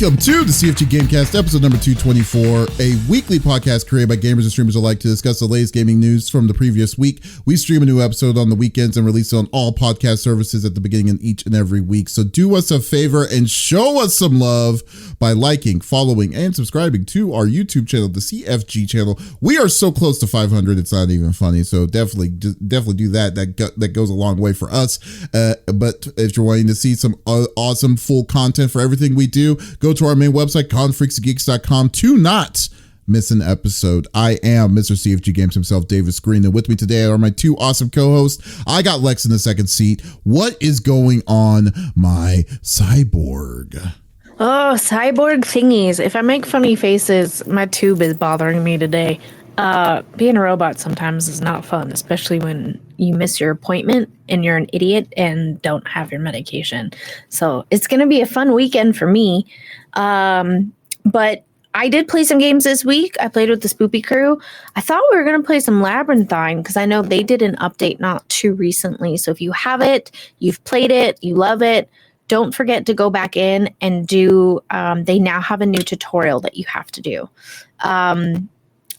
Welcome to the CFG Game Cast, episode number 224, a weekly podcast created by gamers and streamers alike to discuss the latest gaming news from the previous week. We stream a new episode on the weekends and release it on all podcast services at the beginning of each and every week. So do us a favor and show us some love by liking, following, and subscribing to our YouTube channel, the CFG channel. We are so close to 500, it's not even funny. So definitely do that. That goes a long way for us. But if you're wanting to see some awesome full content for everything we do, go to our main website, confreaksgeeks.com, to not miss an episode. I am Mr. CFG Games himself, Davis Green, and with me today are my two awesome co-hosts. I got Lex in the second seat. What is going on, my cyborg? Oh, cyborg thingies. If I make funny faces, my tube is bothering me today. Being a robot sometimes is not fun, especially when you miss your appointment and you're an idiot and don't have your medication. So it's going to be a fun weekend for me. But I did play some games this week. I played with the Spoopy crew. I thought we were going to play some Labyrinthine because I know they did an update not too recently. So if you have it, you've played it, you love it, don't forget to go back in and do, they now have a new tutorial that you have to do.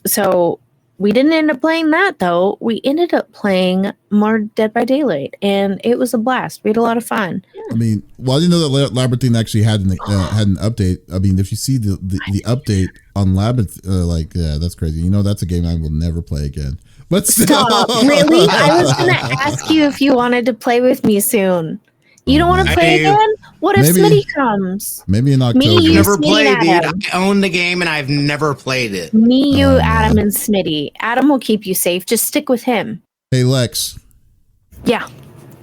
So we didn't end up playing that, though. We ended up playing more Dead by Daylight, and it was a blast. We had a lot of fun. I mean, well, I didn't know that Labyrinthine actually had an update. I mean, if you see the update on Labyrinth, that's crazy. You know, that's a game I will never play again. But still. Stop, really? I was going to ask you if you wanted to play with me soon. You don't want to play again? What if Smitty comes? Maybe in October. I've never played it. I own the game and I've never played it. Me, you, Adam, and Smitty. Adam will keep you safe. Just stick with him. Hey, Lex. Yeah.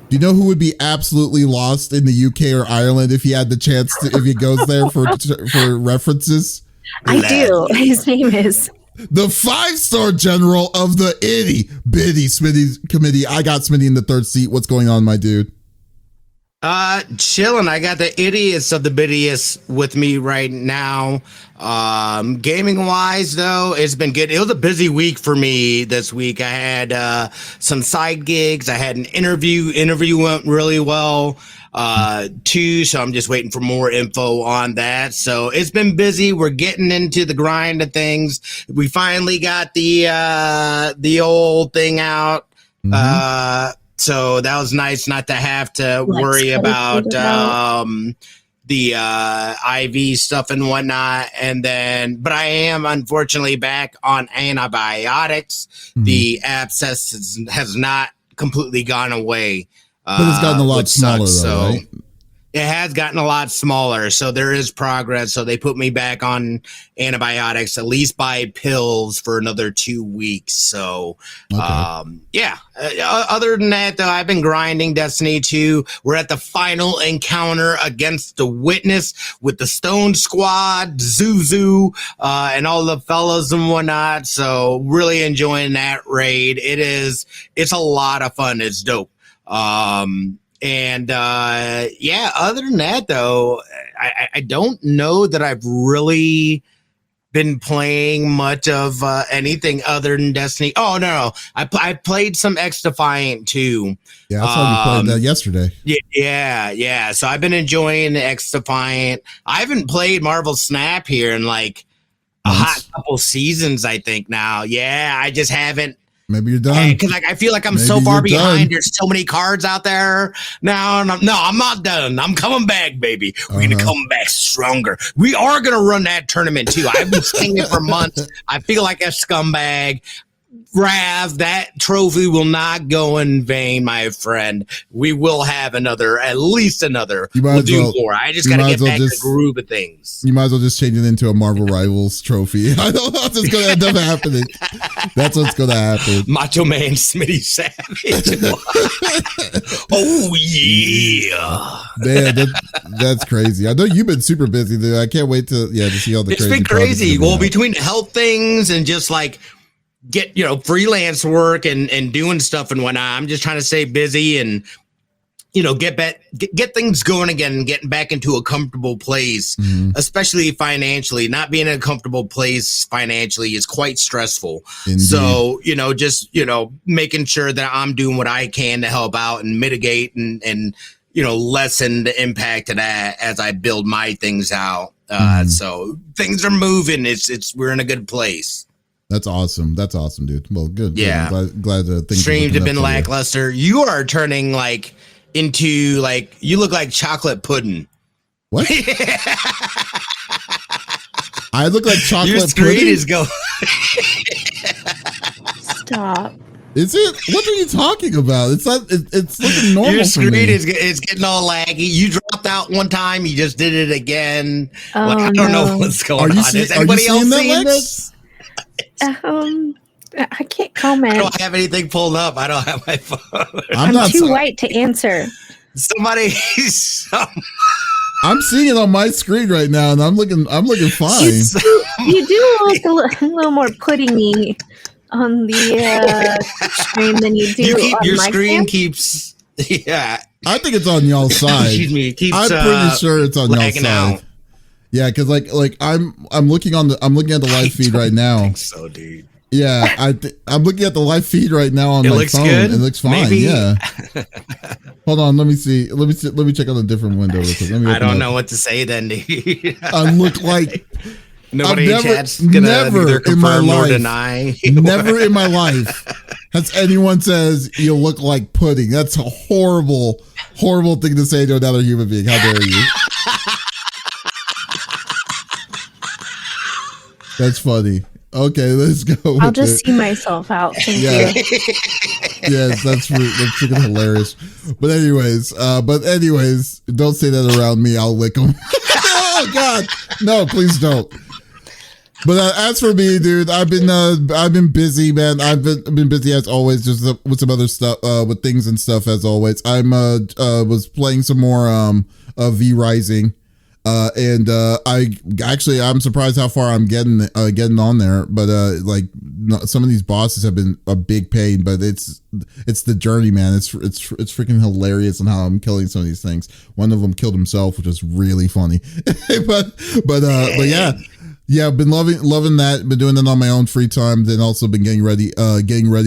Do you know who would be absolutely lost in the UK or Ireland if he had the chance to, if he goes there for references? I do. His name is the 5-star general of the itty bitty Smitty committee. I got Smitty in the third seat. What's going on, my dude? Chilling. I got the idiots of the bittiest with me right now. Gaming wise though, it's been good. It was a busy week for me this week. I had some side gigs. I had an interview went really well too, so I'm just waiting for more info on that. So it's been busy. We're getting into the grind of things. We finally got the old thing out. So that was nice not to have to worry about the IV stuff and whatnot. And then, but I am unfortunately back on antibiotics. Mm-hmm. The abscess has not completely gone away. But it's gotten a lot smaller though, right? It has gotten a lot smaller, so there is progress. So they put me back on antibiotics, at least by pills, for another 2 weeks. So, okay. Other than that, though, I've been grinding Destiny 2. We're at the final encounter against the Witness with the Stone Squad, Zuzu, and all the fellas and whatnot. So really enjoying that raid. It's a lot of fun. It's dope. Other than that, though, I don't know that I've really been playing much of anything other than Destiny. Oh, no. I played some X-Defiant, too. Yeah, I saw you played that yesterday. Yeah. So I've been enjoying X-Defiant. I haven't played Marvel Snap here in, like, a hot couple seasons, I think, now. Yeah, I just haven't. Maybe you're done. Because I feel like I'm so far behind. There's so many cards out there now. And I'm not done. I'm coming back, baby. We're going to come back stronger. We are going to run that tournament, too. I've been saying it for months. I feel like a scumbag. Rav, that trophy will not go in vain, my friend. We will have at least another. We'll do more. I just got to get back to the groove of things. You might as well just change it into a Marvel Rivals trophy. I know that's what's going to end up happening. That's what's going to happen. Macho Man Smitty Savage. Oh, yeah. Man, that's crazy. I know you've been super busy, dude. I can't wait to see all the crazy. It's been crazy. Well, between health things and just like get freelance work and doing stuff and whatnot, I'm just trying to stay busy and get things going again and getting back into a comfortable place, especially financially. Not being in a comfortable place financially is quite stressful. Indeed. So just making sure that I'm doing what I can to help out and mitigate and lessen the impact of that as I build my things out. So things are moving. We're in a good place. That's awesome. That's awesome, dude. Well, good. Yeah. Good. Glad things streams have been lackluster. You are turning like into like you look like chocolate pudding. What? I look like chocolate Your screen pudding? is going. Stop. Is it? What are you talking about? It's not. It's looking normal. Your screen for me. is getting all laggy. You dropped out one time. You just did it again. Oh, like, I don't know what's going on. Is anybody else that, seeing Lex? this? I can't comment. I don't have anything pulled up. I don't have my phone. I'm too white to answer. Somebody. I'm seeing it on my screen right now, and I'm looking fine. You do look a little more puddingy on the screen than you do on your my screen cam. keeps. Yeah. I think it's on y'all's side. Excuse me. It keeps, I'm pretty sure it's on y'all's side. out. Yeah, because like I'm looking at the live feed right now. I think so, dude. Yeah, I'm looking at the live feed right now on my phone. Good? It looks fine. Maybe. Yeah. Hold on, let me see. Let me check on a different window. I don't know what to say then, dude. I look like nobody in chat's gonna neither confirm nor deny. Never in my life has anyone says you look like pudding. That's a horrible thing to say to another human being. How dare you? That's funny. Okay, let's go. I'll just see myself out. Thank you. Yes, that's freaking hilarious. But anyways, don't say that around me. I'll lick them. Oh God, no, please don't. But as for me, dude, I've been busy, man. I've been busy as always, just with some other stuff, with things and stuff as always. I'm was playing some more V Rising. I'm surprised how far I'm getting on there, but some of these bosses have been a big pain, but it's the journey, man. It's freaking hilarious on how I'm killing some of these things. One of them killed himself, which was really funny. but yeah, I've been loving that. Been doing it on my own free time. Then also been getting ready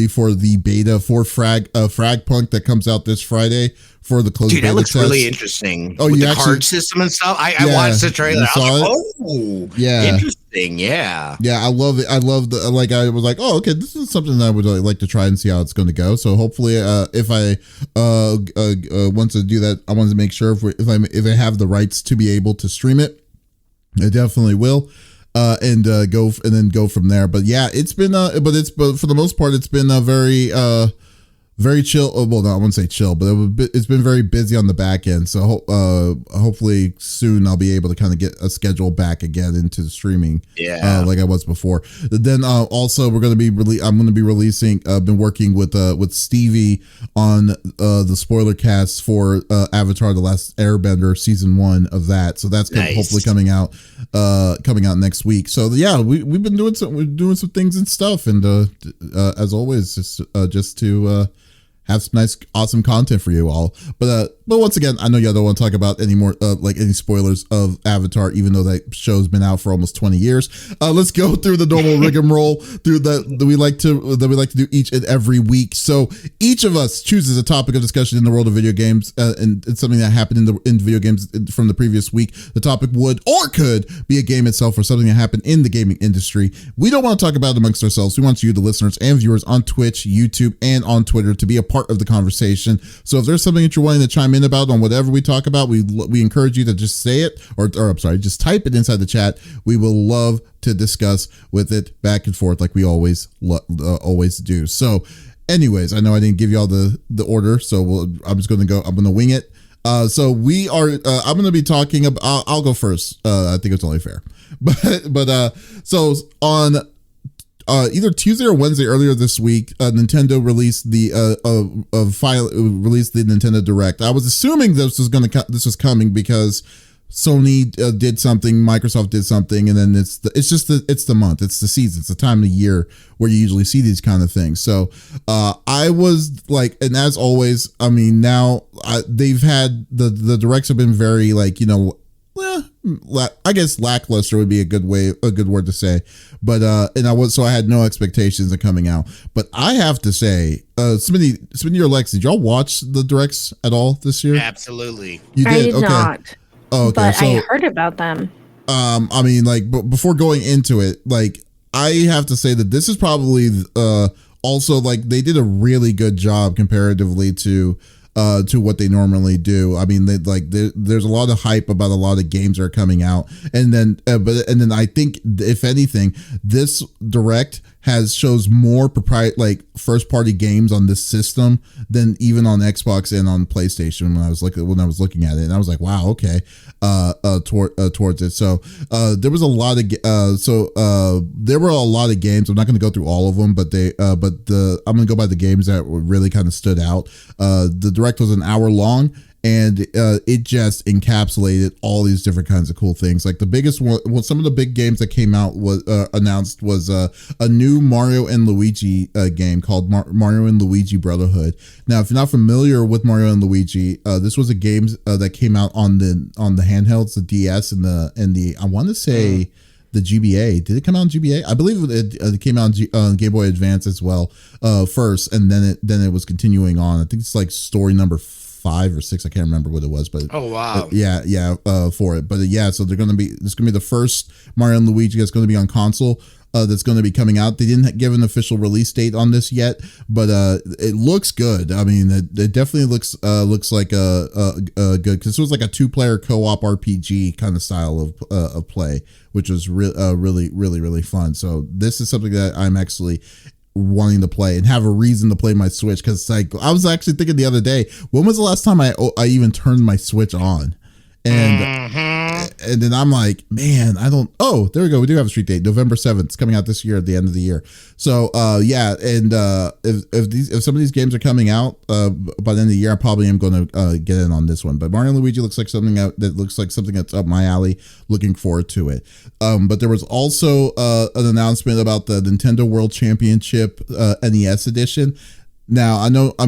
for the beta for Fragpunk that comes out this Friday for the closed beta that looks test. Really interesting. Oh, with you the actually, card system and stuff. I watched the trailer. I was like, oh, yeah, interesting. Yeah, I love it. I love the I was like, oh, okay, this is something that I would like to try and see how it's going to go. So hopefully, if I want to do that, I want to make sure if I have the rights to be able to stream it, I definitely will. And go from there. But yeah, it's been but for the most part, it's been a very chill. Well, no, I wouldn't say chill, but it's been very busy on the back end. So hopefully soon I'll be able to kind of get a schedule back again into the streaming. Yeah, like I was before. Then also I'm going to be releasing. Been working with Stevie on the spoiler cast for Avatar: The Last Airbender season 1 of that. So that's hopefully coming out next week. So yeah, we've been doing some things and stuff, and as always, just to have some nice, awesome content for you all. But once again, I know y'all don't want to talk about any more, any spoilers of Avatar, even though that show's been out for almost 20 years. Let's go through the normal rigmarole that we like to do each and every week. So each of us chooses a topic of discussion in the world of video games, and it's something that happened in video games from the previous week. The topic would or could be a game itself or something that happened in the gaming industry. We don't want to talk about it amongst ourselves. We want you, the listeners and viewers on Twitch, YouTube, and on Twitter, to be a part of the conversation. So if there's something that you're wanting to chime in about on whatever we talk about, we encourage you to just say it, or I'm sorry, just type it inside the chat. We will love to discuss with it back and forth like we always do. So anyways, I know I didn't give you all the order, so I'm going to wing it. So we are, I'm going to be talking about, I'll go first. I think it's only fair, but so on either Tuesday or Wednesday earlier this week, Nintendo released the Nintendo Direct. I was assuming this was coming because Sony did something, Microsoft did something, and then it's the month, it's the season, it's the time of the year where you usually see these kind of things. So I was like, and as always, I mean, now they've had the directs have been very I guess lackluster would be a good word to say, but I had no expectations of coming out. But I have to say, Smitty or Lex, did y'all watch the directs at all this year? Absolutely. I did okay. not. Oh, okay. But so, I heard about them. I mean, like, before going into it, like, I have to say that this is probably also, like, they did a really good job comparatively to what they normally do. I mean, there's a lot of hype about a lot of games that are coming out, and then I think, if anything, this direct shows more first party games on this system than even on Xbox and on PlayStation when I was looking at it, and I was like, wow, okay, towards it. So there was a lot of there were a lot of games. I'm not going to go through all of them, but I'm going to go by the games that really kind of stood out. The direct was an hour long, and it just encapsulated all these different kinds of cool things. Like the biggest one, well, some of the big games that came out was announced was a new Mario and Luigi game called Mario and Luigi Brotherhood. Now, if you're not familiar with Mario and Luigi, this was a game that came out on the handhelds, the DS and the I want to say the GBA. Did it come out on GBA? I believe it came out on Game Boy Advance as well first, and then it was continuing on. I think it's like story number 5 or 6. I can't remember what it was, but oh wow, for it. But so this is gonna be the first Mario and Luigi that's going to be on console. That's going to be coming out. They didn't give an official release date on this yet, but it looks good. I mean, it definitely looks like a good, because this was like a 2-player co-op RPG kind of style of play, which was really fun. So this is something that I'm actually wanting to play and have a reason to play my Switch, because like I was actually thinking the other day, when was the last time I even turned my Switch on? And then I'm like, man, oh, there we go. We do have a street date, November 7th. It's coming out this year at the end of the year. So, if some of these games are coming out by the end of the year, I probably am going to get in on this one. But Mario and Luigi looks like something that's up my alley. Looking forward to it. But there was also an announcement about the Nintendo World Championship NES edition. Now, I know a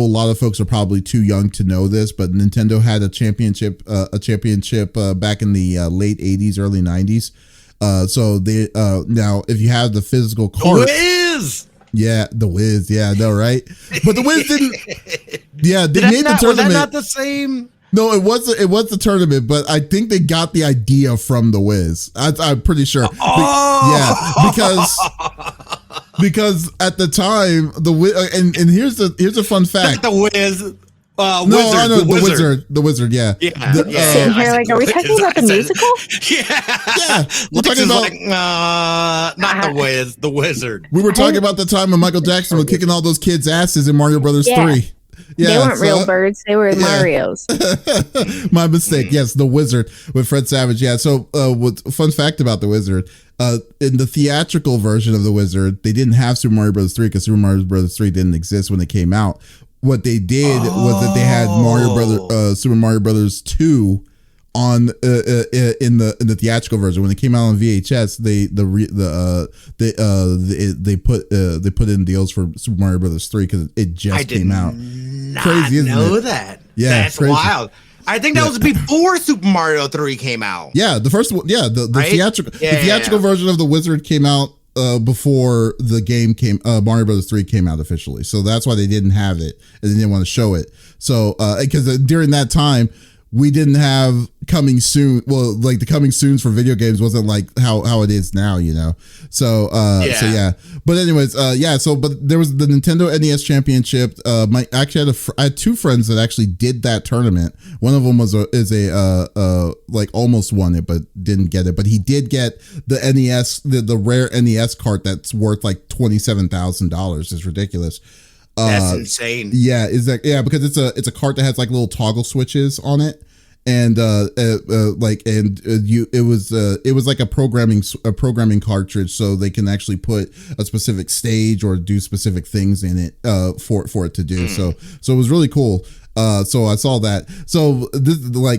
lot of folks are probably too young to know this, but Nintendo had a championship back in the late 80s, early 90s. So they now, if you have the physical card, the Wiz, yeah, I know, right? But the Wiz didn't. Yeah, they made the tournament. Was that not the same? No, it was the tournament, but I think they got the idea from the Wiz. I'm pretty sure. Because at the time the Wiz, and here's a fun fact. Not the Wiz. The Wizard, yeah. Sitting here like, are we talking about the musical? Yeah. We're talking about not the Wiz, the Wizard. We were talking about the time when Michael Jackson was kicking all those kids' asses in Mario Brothers 3. Yeah, they weren't real birds. They were Marios. My mistake. Yes, the Wizard with Fred Savage. Yeah. So, fun fact about the Wizard? In the theatrical version of the Wizard, they didn't have Super Mario Bros. 3 because Super Mario Bros. 3 didn't exist when it came out. What they did was that they had Super Mario Brothers 2 on in the theatrical version. When it came out on VHS, they put in deals for Super Mario Brothers 3 because it just came out. Crazy, isn't it? That. Yeah, that's crazy. Wild. I think that was before Super Mario 3 came out. Yeah, the first one. Yeah, the right? theatrical version of the Wizard came out before the game Mario Brothers 3 came out officially. So that's why they didn't have it and they didn't want to show it. So because during that time, we didn't have coming soon. Well, like the coming soons for video games wasn't like how it is now, you know? So but anyways, but there was the Nintendo NES Championship. I had 2 friends that actually did that tournament. One of them like almost won it, but didn't get it. But he did get the NES, the rare NES cart that's worth like $27,000. It's ridiculous. That's insane. Yeah, because it's a cart that has like little toggle switches on it, and it was like a programming cartridge, so they can actually put a specific stage or do specific things in it for it to do. So it was really cool. So I saw that. So this,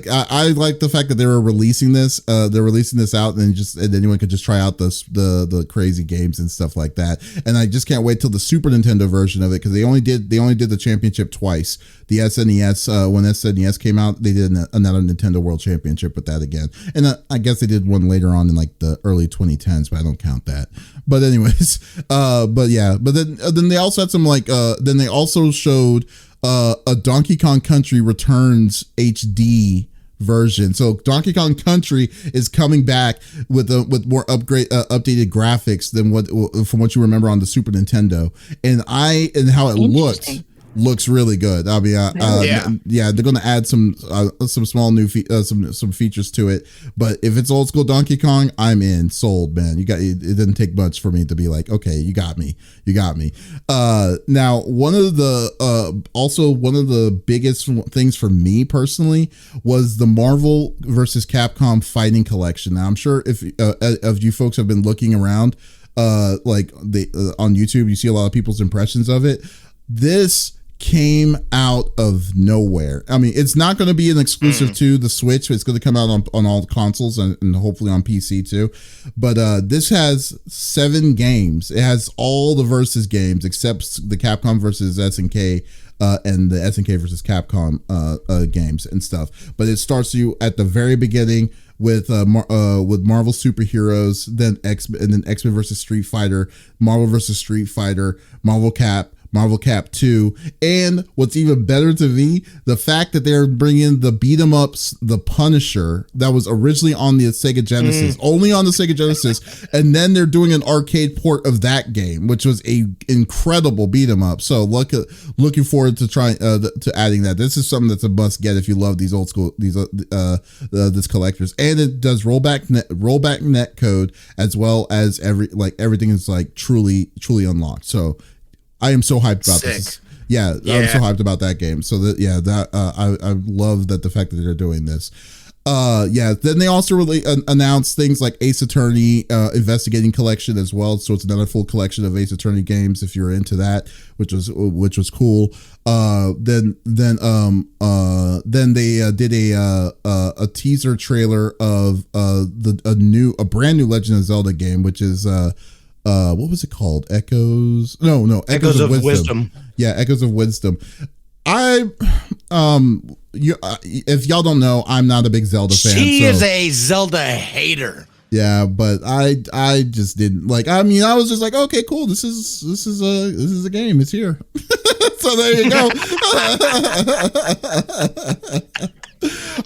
I like the fact that they were releasing this. They're releasing this out, and anyone could just try out the crazy games and stuff like that. And I just can't wait till the Super Nintendo version of it, because they only did the championship twice. The SNES, when SNES came out, they did another Nintendo World Championship with that again. And I guess they did one later on in like the early 2010s, but I don't count that. But anyways, but then they also had some then they also showed a Donkey Kong Country Returns HD version. So Donkey Kong Country is coming back with more updated graphics than from what you remember on the Super Nintendo, and how it looks really good. I mean, they're going to add some small new some features to it. But if it's old school Donkey Kong, I'm in, sold, man. It didn't take much for me to be like, okay, you got me. Now, one of the biggest things for me personally was the Marvel versus Capcom Fighting Collection. Now, I'm sure if you folks have been looking around, on YouTube, you see a lot of people's impressions of it. This came out of nowhere. I mean, it's not going to be an exclusive to the Switch. It's going to come out on all the consoles and hopefully on PC too. But this has 7 games. It has all the versus games except the Capcom versus SNK and the SNK versus Capcom games and stuff. But it starts you at the very beginning with Marvel superheroes, then X-Men versus Street Fighter, Marvel versus Street Fighter, Marvel Cap 2, and what's even better to me, the fact that they're bringing the beat 'em ups, the Punisher that was originally on the Sega Genesis, only on the Sega Genesis, and then they're doing an arcade port of that game, which was a incredible beat 'em up. So looking forward to trying to adding that. This is something that's a must get if you love these old school this collectors, and it does rollback net code as well as everything is like truly unlocked. So I am so hyped about this. Yeah, I'm so hyped about that game. So I love the fact that they're doing this. Then they also really announced things like Ace Attorney Investigating Collection as well. So it's another full collection of Ace Attorney games if you're into that, which was cool. Then they did a teaser trailer of a brand new Legend of Zelda game, which is what was it called? Echoes of Wisdom. Yeah, Echoes of Wisdom. If y'all don't know, I'm not a big Zelda fan. She is a Zelda hater. Yeah, but I just didn't like. I mean, I was just like, okay, cool. This is a game. It's here. So there you go.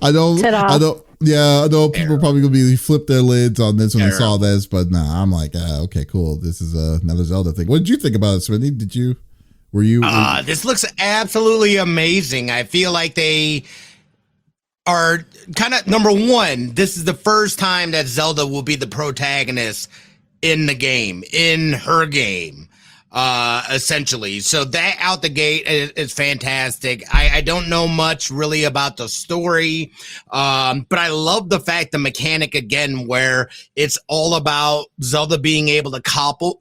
I don't. Yeah, I know people are probably gonna be flip their lids on this when they saw this, but nah, I'm like, okay, cool. This is another Zelda thing. What did you think about it, Swinny? Were you? This looks absolutely amazing. I feel like they are kind of number one. This is the first time that Zelda will be the protagonist in the game, in her game. Essentially. So that out the gate is fantastic. I don't know much really about the story, but I love the fact, the mechanic again, where it's all about Zelda being able to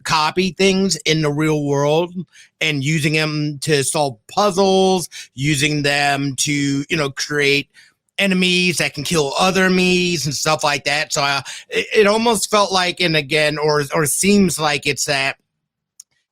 copy things in the real world and using them to solve puzzles, using them to, create enemies that can kill other enemies and stuff like that. So it almost felt like, and again, or seems like it's that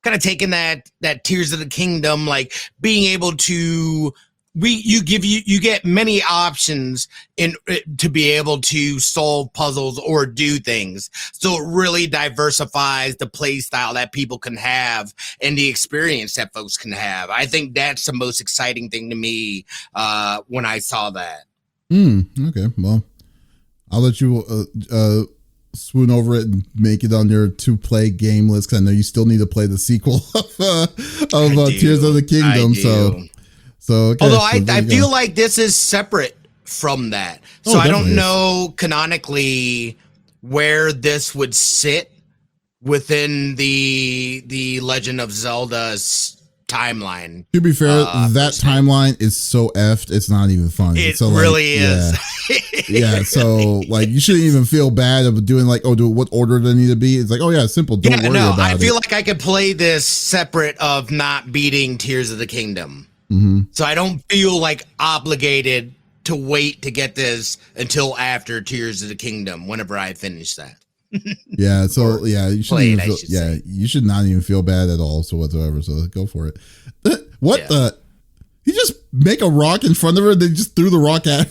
kind of taking that Tears of the Kingdom, like being able to you get many options to be able to solve puzzles or do things. So it really diversifies the play style that people can have and the experience that folks can have. I think that's the most exciting thing to me when I saw that. Okay, well, I'll let you swoon over it and make it on your to-play game list, because I know you still need to play the sequel of Tears of the Kingdom. So okay. Although I feel like this is separate from that, so I don't know canonically where this would sit within the Legend of Zelda's timeline. To be fair, that timeline is so effed, it's not even funny. It so, really is. Yeah, so like you shouldn't even feel bad of doing like, what order they need to be. It's like, simple. Don't worry about it. I feel like I could play this separate of not beating Tears of the Kingdom. So I don't feel like obligated to wait to get this until after Tears of the Kingdom, whenever I finish that. You shouldn't you should not even feel bad at all, so whatsoever. So go for it. You just make a rock in front of her, they just threw the rock at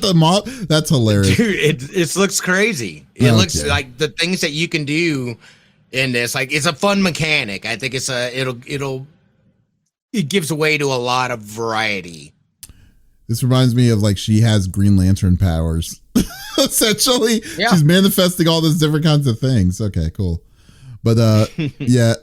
the mob. That's hilarious. Dude, it looks crazy. It looks like the things that you can do in this, like, it's a fun mechanic. I think it gives away to a lot of variety. This reminds me of like she has Green Lantern powers. Essentially, she's manifesting all these different kinds of things. Okay, cool. But yeah.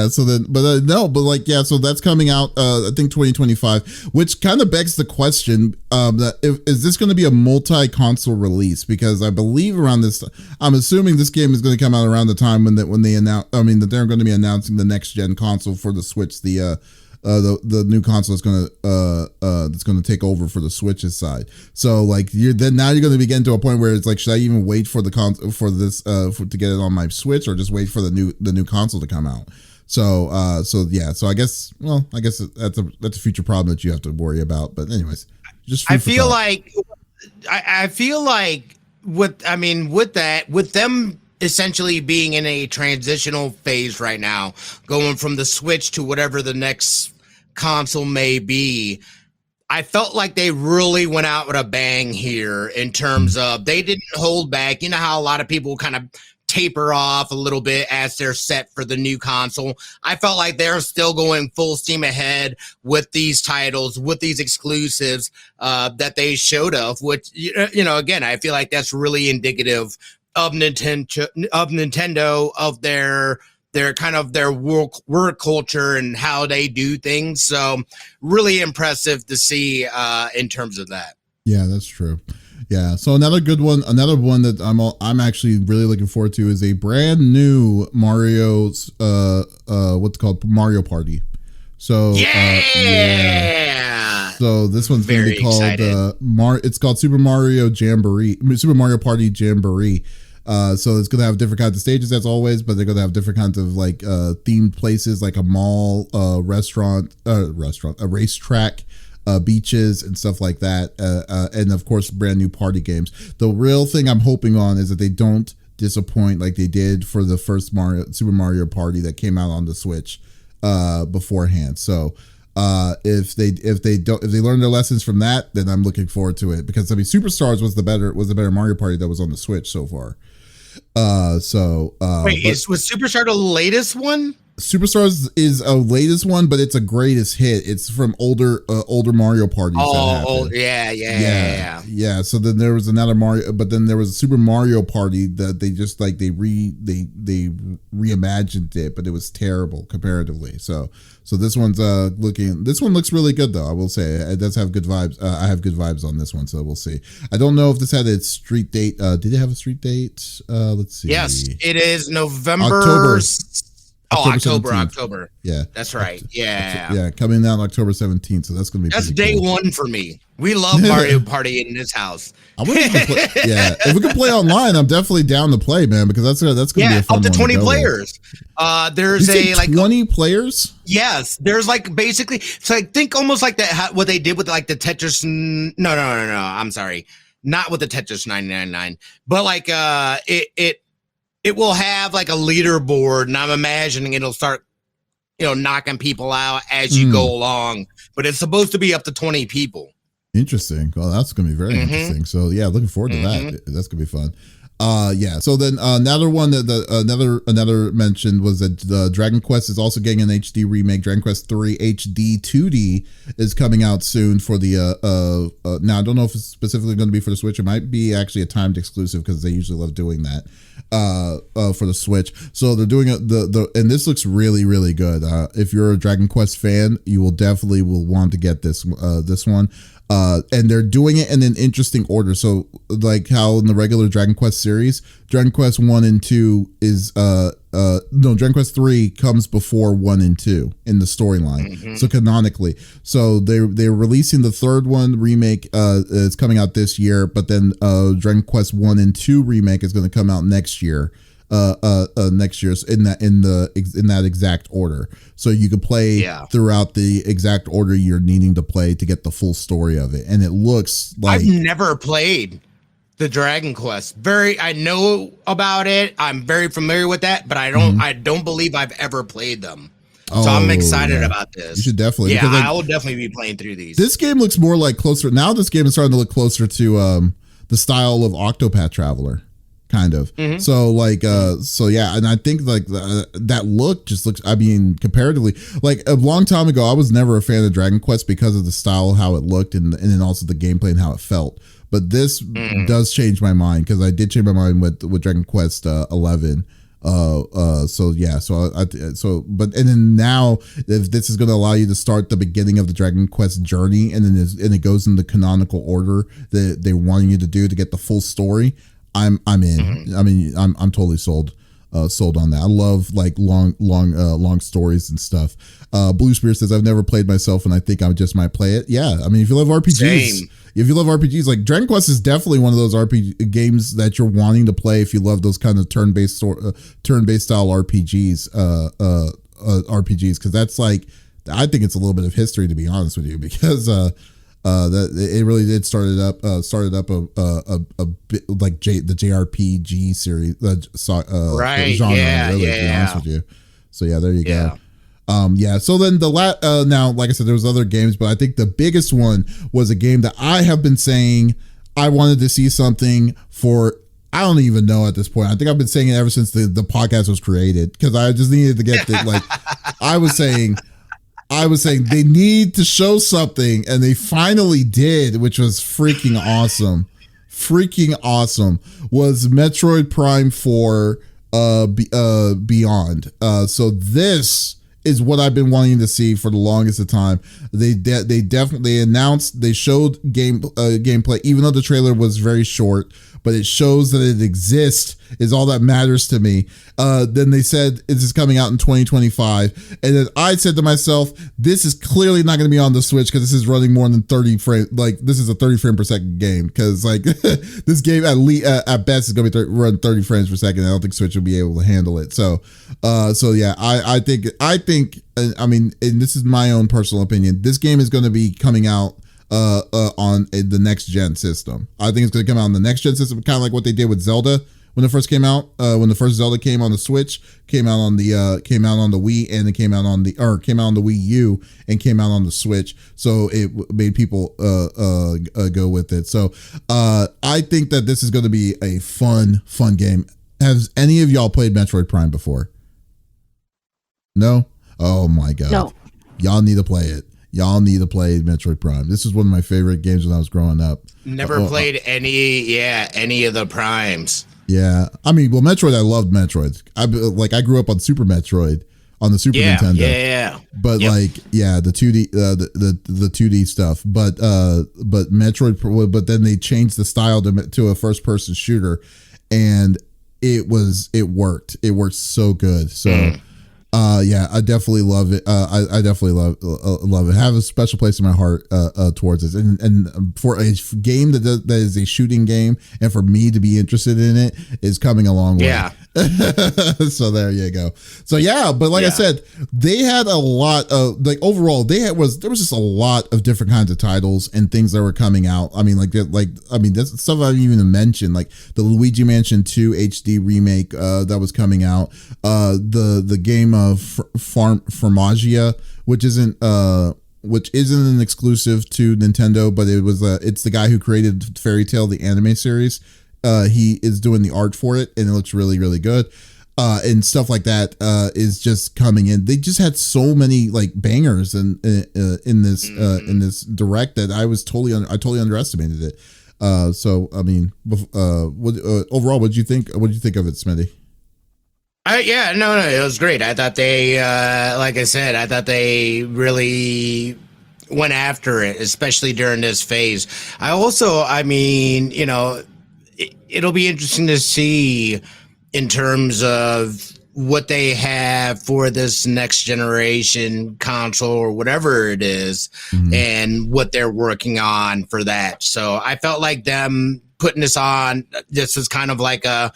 So then, but no, but like so that's coming out. I think 2025, which kind of begs the question: that is this going to be a multi-console release? Because I believe around this, I'm assuming this game is going to come out around the time when they announce. I mean, that they're going to be announcing the next gen console for the Switch. The new console is that's going to take over for the Switch's side. So like now you're going to be getting to a point where it's like, should I even wait for the to get it on my Switch, or just wait for the new console to come out? So I guess that's a future problem that you have to worry about. But anyways, just I feel like with them essentially being in a transitional phase right now, going from the Switch to whatever the next console may be, I felt like they really went out with a bang here in terms of they didn't hold back. You know how a lot of people kind of taper off a little bit as they're set for the new console. I felt like they're still going full steam ahead with these titles, with these exclusives that they showed off, which, again, I feel like that's really indicative of Nintendo, of their kind of their work culture and how they do things. So really impressive to see in terms of that. Yeah, that's true. Yeah. So another one that I'm actually really looking forward to is a brand new Mario's what's called Mario Party. So So this one's going to be called it's called Super Mario Party Jamboree. So it's going to have different kinds of stages as always, but they're going to have different kinds of like themed places like a mall, a racetrack, beaches and stuff like that. And of course, brand new party games. The real thing I'm hoping on is that they don't disappoint like they did for the first Super Mario Party that came out on the Switch beforehand. So if they learn their lessons from that, then I'm looking forward to it, because I mean Superstars was the better Mario Party that was on the Switch so far. Was Superstar the latest one? Superstars is a latest one, but it's a greatest hit. It's from older Mario parties. Yeah. So then there was another Mario, but then there was a Super Mario Party that they just like they reimagined it, but it was terrible comparatively. So this one's this one looks really good though. I will say it does have good vibes. I have good vibes on this one, so we'll see. I don't know if this had its street date. Did it have a street date? Let's see. Yes, it is November. October. Yeah, that's right. Yeah, coming out October 17th. So that's gonna be. That's day one for me. We love Mario Party in this house. If we can play online, I'm definitely down to play, man, because that's gonna be a fun up to 20 one players. There's like 20 players. Yes, there's like basically. So I think almost like that. What they did with like the Tetris. No. I'm sorry, not with the Tetris 999, but like it will have like a leaderboard, and I'm imagining it'll start, knocking people out as you go along. But it's supposed to be up to 20 people. Interesting. Well, that's going to be very interesting. So yeah, looking forward to that. That's going to be fun. So then another one that another mention was that Dragon Quest is also getting an HD remake. Dragon Quest 3 HD 2D is coming out soon for the now I don't know if it's specifically going to be for the Switch. It might be actually a timed exclusive, because they usually love doing that for the Switch. So they're doing and this looks really, really good. If you're a Dragon Quest fan, you will definitely want to get this one. And they're doing it in an interesting order. So like how in the regular Dragon Quest series, Dragon Quest 1 and 2 is Dragon Quest 3 comes before 1 and 2 in the storyline. So canonically. So they're releasing the third one remake. It's coming out this year, but then Dragon Quest 1 and 2 remake is going to come out next year. Next year's in that exact order, so you can play throughout the exact order you're needing to play to get the full story of it. And it looks like I've never played the Dragon Quest. I know about it. I'm very familiar with that, but I don't believe I've ever played them. So I'm excited about this. You should definitely. Yeah, I will definitely be playing through these. This game looks more like closer. Now this game is starting to look closer to the style of Octopath Traveler. kind of. So like so yeah, and I think like that look just looks, I mean, comparatively, like a long time ago I was never a fan of Dragon Quest because of the style, how it looked, and then also the gameplay and how it felt. But this does change my mind, because I did change my mind with Dragon Quest 11. So yeah, but then now, if this is going to allow you to start the beginning of the Dragon Quest journey, and then it goes in the canonical order that they're wanting you to do to get the full story, I'm in. I mean, I'm totally sold on that. I love like long stories and stuff. Blue Spear says, I've never played myself and I think I just might play it. Yeah, I mean, if you love RPGs, like Dragon Quest is definitely one of those RPG games that you're wanting to play if you love those kind of turn-based style RPGs, because that's like, I think it's a little bit of history, to be honest with you, because that it really did started up a bit like the JRPG series right genre, yeah really, yeah to be honest with you. So yeah, there you yeah. go. So then now, like I said, there was other games, but I think the biggest one was a game that I have been saying I wanted to see something for. I don't even know at this point. I think I've been saying it ever since the podcast was created, because I just needed to get the, like I was saying they need to show something, and they finally did, which was freaking awesome. Was Metroid Prime 4 Beyond. So this is what I've been wanting to see for the longest of time. They definitely announced, they showed gameplay, even though the trailer was very short, but it shows that it exists is all that matters to me. Then they said this is coming out in 2025. And then I said to myself, this is clearly not going to be on the Switch, because this is running more than 30 frames. Like, this is a 30 frame per second game, because like this game at best is going to be run 30 frames per second. I don't think Switch will be able to handle it. So yeah, I think, I mean, and this is my own personal opinion, this game is going to be coming out on the next gen system. I think it's going to come out on the next gen system, kind of like what they did with Zelda when it first came out. When the first Zelda came on the Switch, came out on the Wii, and it came out on the Wii U, and came out on the Switch. So it made people go with it. So I think that this is going to be a fun game. Has any of y'all played Metroid Prime before? No? Oh my god. No. Y'all need to play it. Y'all need to play Metroid Prime. This is one of my favorite games when I was growing up. Never played any of the Primes. Yeah, I mean, well, Metroid, I loved Metroid. I grew up on Super Metroid on the Super Nintendo. Yeah. But the 2D, the 2D stuff. But Metroid, but then they changed the style to a first person shooter, and it worked. It worked so good. So. Yeah, I definitely love it. I definitely love it. I have a special place in my heart towards it, and for a game that is a shooting game, and for me to be interested in it is coming a long way. Yeah. So there you go. So yeah, but like I said, they had a lot of, like, overall there was just a lot of different kinds of titles and things that were coming out. I mean, that's stuff I didn't even mention, like the Luigi Mansion 2 HD remake that was coming out, the game of Formagia, which isn't an exclusive to Nintendo, but it's the guy who created Fairy Tail, the anime series. He is doing the art for it, and it looks really, really good. And stuff like that is just coming in. They just had so many like bangers in this direct that I totally underestimated it. So I mean, overall, what did you think? What did you think of it, Smitty? No, it was great. I thought they, like I said, I thought they really went after it, especially during this phase. I mean, you know, it'll be interesting to see in terms of what they have for this next generation console or whatever it is, and what they're working on for that. So I felt like them putting this on, this is kind of like a,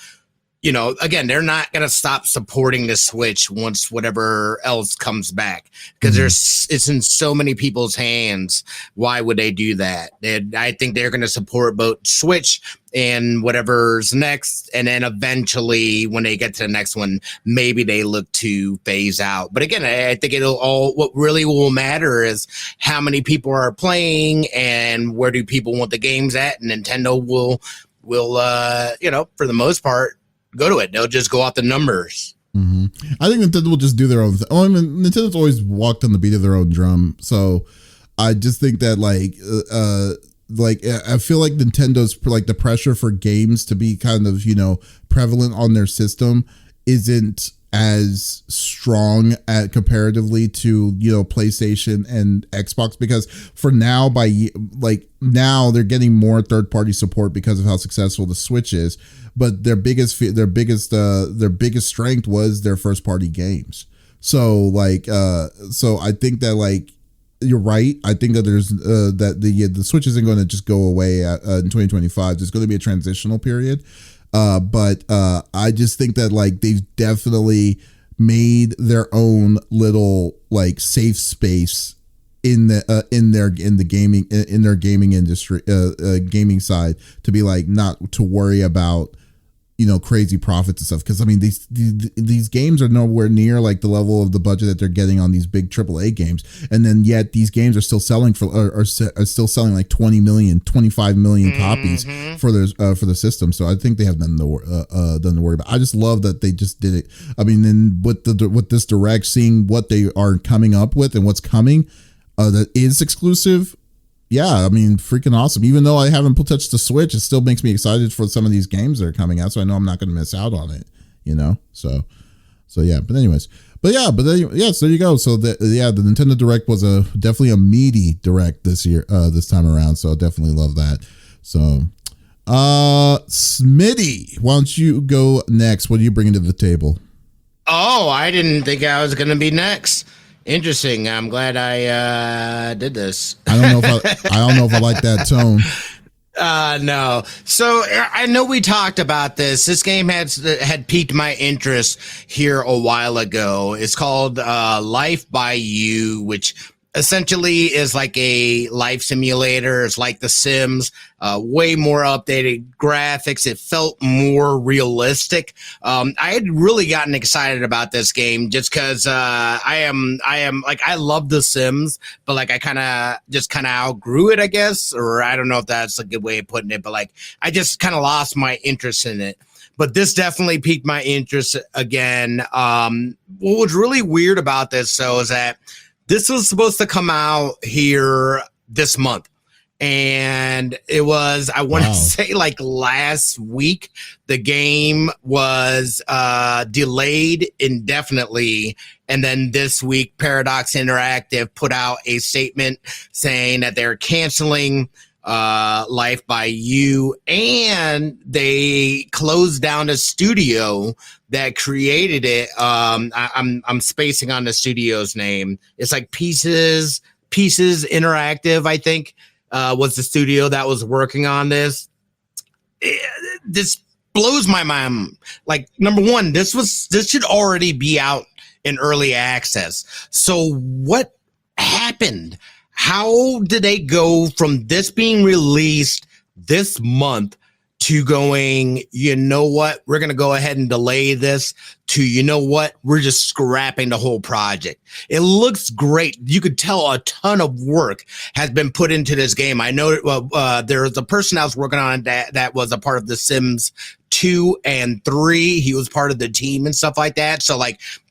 you know, again, they're not going to stop supporting the Switch once whatever else comes back, because it's in so many people's hands. Why would they do that? I think they're going to support both Switch and whatever's next. And then eventually when they get to the next one, maybe they look to phase out. But again, I think what really will matter is how many people are playing and where do people want the games at. And Nintendo will will, for the most part, go to it. They'll just go off the numbers. Mm-hmm. I think Nintendo will just do their own thing. I mean, Nintendo's always walked on the beat of their own drum. So I just think that I feel like Nintendo's like the pressure for games to be kind of, prevalent on their system isn't as strong comparatively to PlayStation and Xbox, because for now now they're getting more third-party support because of how successful the Switch is, but their biggest strength was their first-party games. So so I think that you're right. I think that there's that the Switch isn't going to just go away in 2025. There's going to be a transitional period. But I just think that they've definitely made their own little safe space in the gaming industry, gaming side, to be not to worry about crazy profits and stuff. Because I mean, these games are nowhere near the level of the budget that they're getting on these big AAA games, and then yet these games are still selling are still selling 20 million, 25 million copies for the system. So I think they have nothing to worry about. I just love that they just did it. I mean, then with this Direct, seeing what they are coming up with and what's coming that is exclusive. Yeah, I mean, freaking awesome. Even though I haven't touched the Switch, it still makes me excited for some of these games that are coming out. So I know I'm not going to miss out on it, So yeah, but anyways, so there you go. So the Nintendo Direct was definitely a meaty Direct this time around. So I definitely love that. So, Smitty, why don't you go next? What are you bringing to the table? Oh, I didn't think I was going to be next. Interesting. I'm glad I did this. I don't know if I like that tone. No. So I know we talked about this. This game had piqued my interest here a while ago. It's called Life by You, which essentially is like a life simulator. It's like The Sims, way more updated graphics. It felt more realistic. I had really gotten excited about this game just because I love The Sims, but I kind of outgrew it, I guess, or I don't know if that's a good way of putting it, but I just kind of lost my interest in it. But this definitely piqued my interest again. What was really weird about this, though, is that this was supposed to come out here this month. And it was, I want to say last week, the game was delayed indefinitely. And then this week, Paradox Interactive put out a statement saying that they're canceling Life by You, and they closed down a studio that created it. I'm spacing on the studio's name. It's Pieces Interactive, I think, was the studio that was working on this. This blows my mind. Number one, this should already be out in early access. So what happened? How did they go from this being released this month to going, you know what, we're going to go ahead and delay this, to, you know what, we're just scrapping the whole project? It looks great. You could tell a ton of work has been put into this game. I know there's a person that was working on it that was a part of The Sims 2 and 3. He was part of the team and stuff like that. So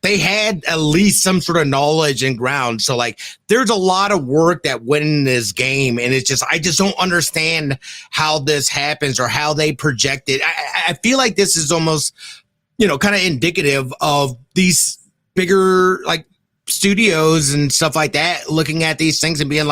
they had at least some sort of knowledge and ground. So there's a lot of work that went in this game, and it's just, I just don't understand how this happens or how they project it. I feel like this is almost, kind of indicative of these bigger studios and stuff like that looking at these things and being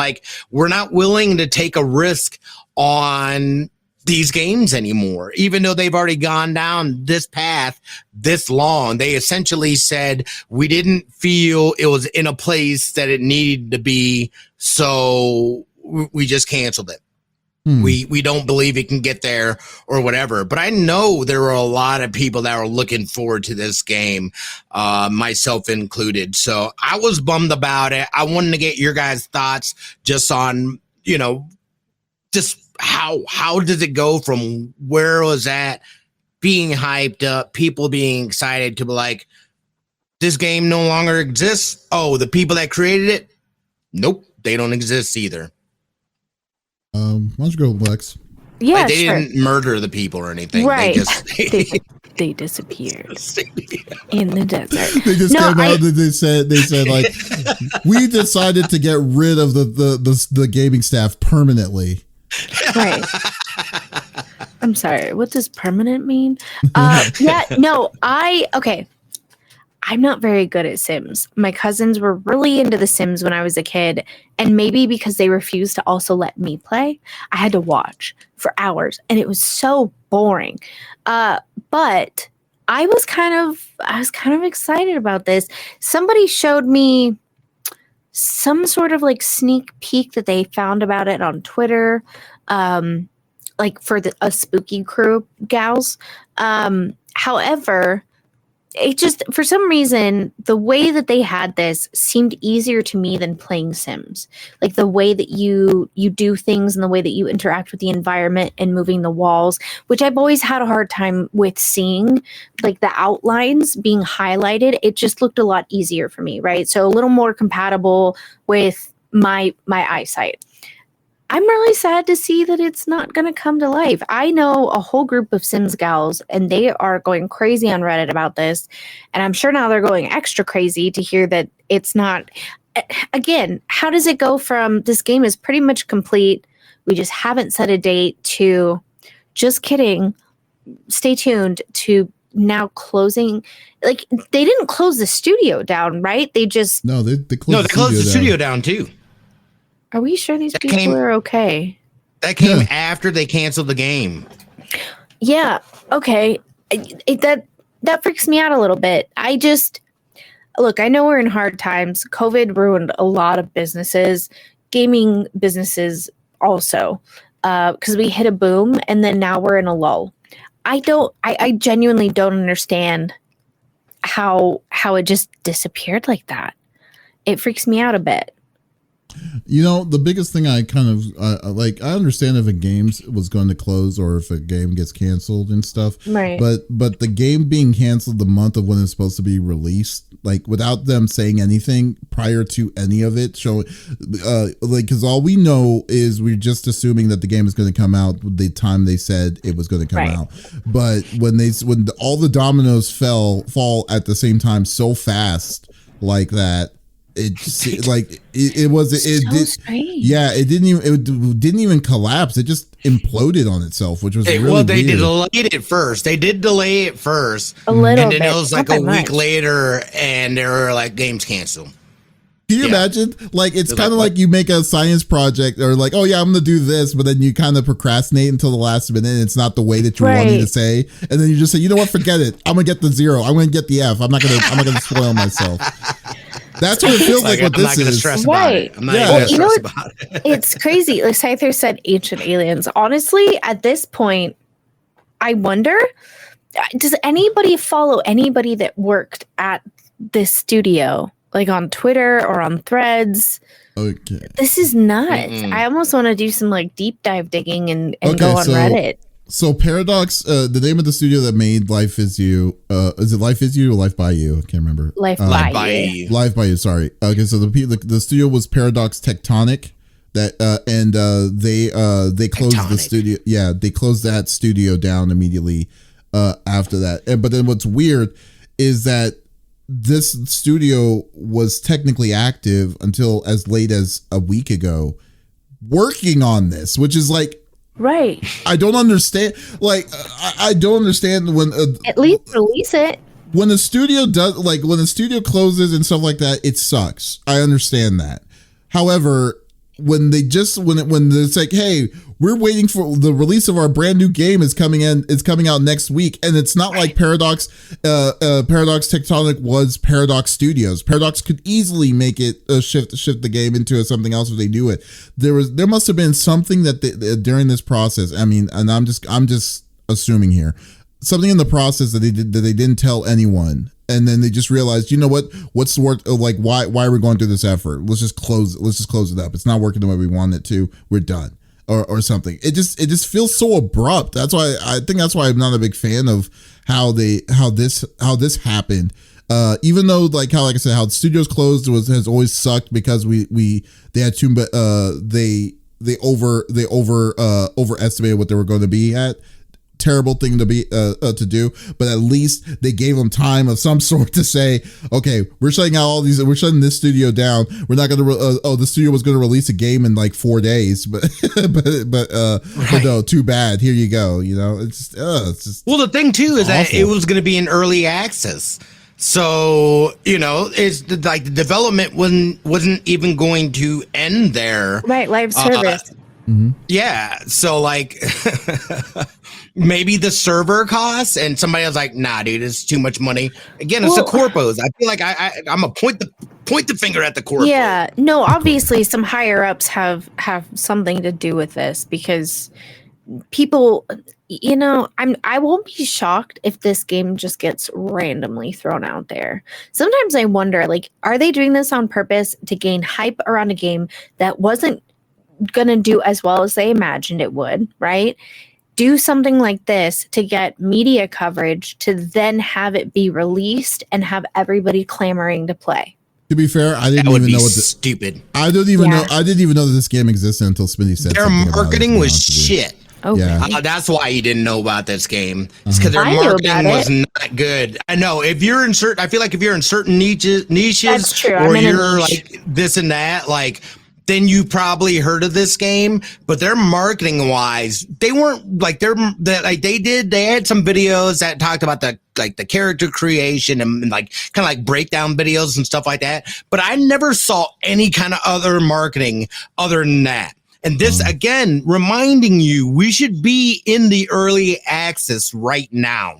we're not willing to take a risk on these games anymore, even though they've already gone down this path this long. They essentially said, we didn't feel it was in a place that it needed to be, so we just canceled it. We don't believe it can get there or whatever. But I know there were a lot of people that were looking forward to this game, myself included. So I was bummed about it. I wanted to get your guys' thoughts just on, just how does it go from where it was at, being hyped up, people being excited, to be this game no longer exists. Oh, the people that created it, nope, they don't exist either. Why don't you go, Lex? Yeah, like, they sure. didn't murder the people or anything. Right. They just They disappeared in the desert. They just came out and they said like, we decided to get rid of the gaming staff permanently. Right. I'm sorry. What does permanent mean? Okay. I'm not very good at Sims. My cousins were really into The Sims when I was a kid, and maybe because they refused to also let me play, I had to watch for hours, and it was so boring. But I was kind of excited about this. Somebody showed me some sort of like sneak peek that they found about it on Twitter, like for a spooky crew gals. However, it just, for some reason, the way that they had this seemed easier to me than playing Sims. Like the way that you do things and the way that you interact with the environment and moving the walls, which I've always had a hard time with seeing, like the outlines being highlighted. It just looked a lot easier for me, right? So a little more compatible with my eyesight. I'm really sad to see that it's not going to come to life. I know a whole group of Sims gals, and they are going crazy on Reddit about this. And I'm sure now they're going extra crazy to hear that it's not. Again, how does it go from this game is pretty much complete, we just haven't set a date, to just kidding, stay tuned, to now closing? Like, they didn't close the studio down, right? They just... No, they closed the studio down too. Are we sure these people are okay? That came after they canceled the game. Yeah. Okay. That freaks me out a little bit. Look, I know we're in hard times. COVID ruined a lot of businesses, gaming businesses also, because we hit a boom and then now we're in a lull. I genuinely don't understand how it just disappeared like that. It freaks me out a bit. You know, the biggest thing I kind of like, I understand if a game was going to close or if a game gets canceled and stuff, right? But the game being canceled the month of when it's supposed to be released, like without them saying anything prior to any of it, showing, like, because all we know is we're just assuming that the game is going to come out the time they said it was going to come out. But when all the dominoes fall at the same time so fast like that. It just, like it was it so did strange. Yeah, it didn't even collapse. It just imploded on itself, which was really weird. They delayed it first. They did delay it first, a little and then bit. it was like a week later, and they were like, game's canceled. Can you imagine? Like, it's kind of like you make a science project or like, oh yeah, I'm going to do this, but then you kind of procrastinate until the last minute and it's not the way that you wanted to say. And then you just say, you know what, forget it. I'm going to get the 0. I'm going to get the F. I'm not going to spoil myself. That's what it feels like what this is. I'm not going to stress about it. It's crazy. Like Scyther said, Ancient Aliens. Honestly, at this point, I wonder, does anybody follow anybody that worked at this studio? Like on Twitter or on Threads. Okay. This is nuts. I almost want to do some like deep dive digging and go on Reddit. So Paradox, the name of the studio that made Life Is You, is it Life Is You or Life by You? I can't remember. Life by You. Life by You, sorry. Okay, so the studio was Paradox Tectonic. That they closed the studio. Yeah, they closed that studio down immediately after that. But then what's weird is that this studio was technically active until as late as a week ago working on this, which is like, right. I don't understand. Like, I don't understand when at least release it. When the studio does, like when the studio closes and stuff like that, it sucks. I understand that. However, when it's like, hey, we're waiting for the release of our brand new game is coming out next week, and it's not like Paradox Tectonic was Paradox Studios. Paradox could easily make it shift the game into something else if they do it. There must have been something that during this process. I mean, and I'm just assuming here, something in the process that they didn't tell anyone. And then they just realized, you know what? What's the word? Like, why are we going through this effort? Let's just close it up. It's not working the way we want it to. We're done, or something. It just feels so abrupt. That's why I'm not a big fan of how this happened. Even though, like I said, how the studios closed has always sucked because they had too, overestimated what they were going to be at. Terrible thing to be to do, but at least they gave them time of some sort to say, okay, we're shutting this studio down. We're not going to the studio was going to release a game in like 4 days, but no, too bad, here you go. It's just well, the thing too is awful. that it was going to be in early access, so it's like the development wasn't even going to end there, right? Live service. Yeah, so like maybe the server costs, and somebody was like, "Nah, dude, it's too much money." Again, it's the corpos. I feel like I'm a point the finger at the corpo. Yeah, no, obviously some higher ups have something to do with this, because people, I won't be shocked if this game just gets randomly thrown out there. Sometimes I wonder, like, are they doing this on purpose to gain hype around a game that wasn't gonna do as well as they imagined it would, right? Do something like this to get media coverage to then have it be released and have everybody clamoring to play. To be fair, I didn't even know what stupid. I didn't even know that this game existed until Smitty said their marketing was shit. Okay. Yeah. That's why you didn't know about this game. It's because their marketing was not good. I know I feel like if you're in certain niches, That's true. or you're like this and that, like, then you probably heard of this game. But their marketing wise, they weren't like they had some videos that talked about the character creation and like kind of like breakdown videos and stuff like that. But I never saw any kind of other marketing other than that. And this, again, reminding you, we should be in the early access right now.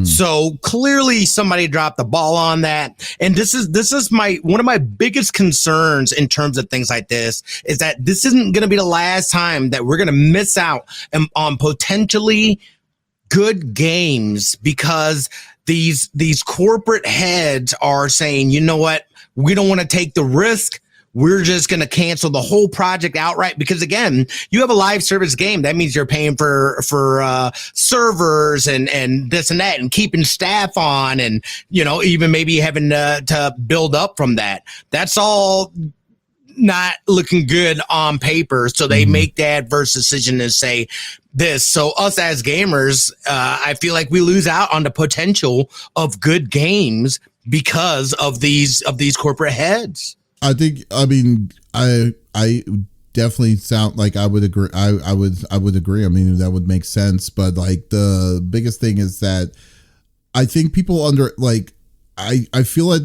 So clearly somebody dropped the ball on that. And this is one of my biggest concerns in terms of things like this, is that this isn't going to be the last time that we're going to miss out on potentially good games, because these corporate heads are saying, you know what, we don't want to take the risk. We're just going to cancel the whole project outright, because again, you have a live service game. That means you're paying for servers and this and that, and keeping staff on, and even maybe having to build up from that. That's all not looking good on paper. So they make the adverse decision and say this. So us as gamers, I feel like we lose out on the potential of good games because of these corporate heads. I definitely sound like I would agree. I would agree. I mean, that would make sense. But like the biggest thing is that I think people I feel like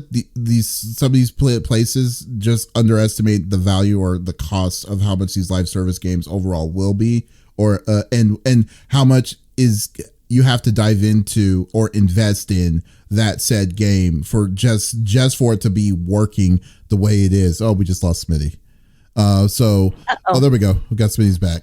some of these places just underestimate the value or the cost of how much these live service games overall will be, or and how much is you have to dive into or invest in that said game for just for it to be working the way it is. Oh, we just lost Smitty. There we go. We got Smitty's back.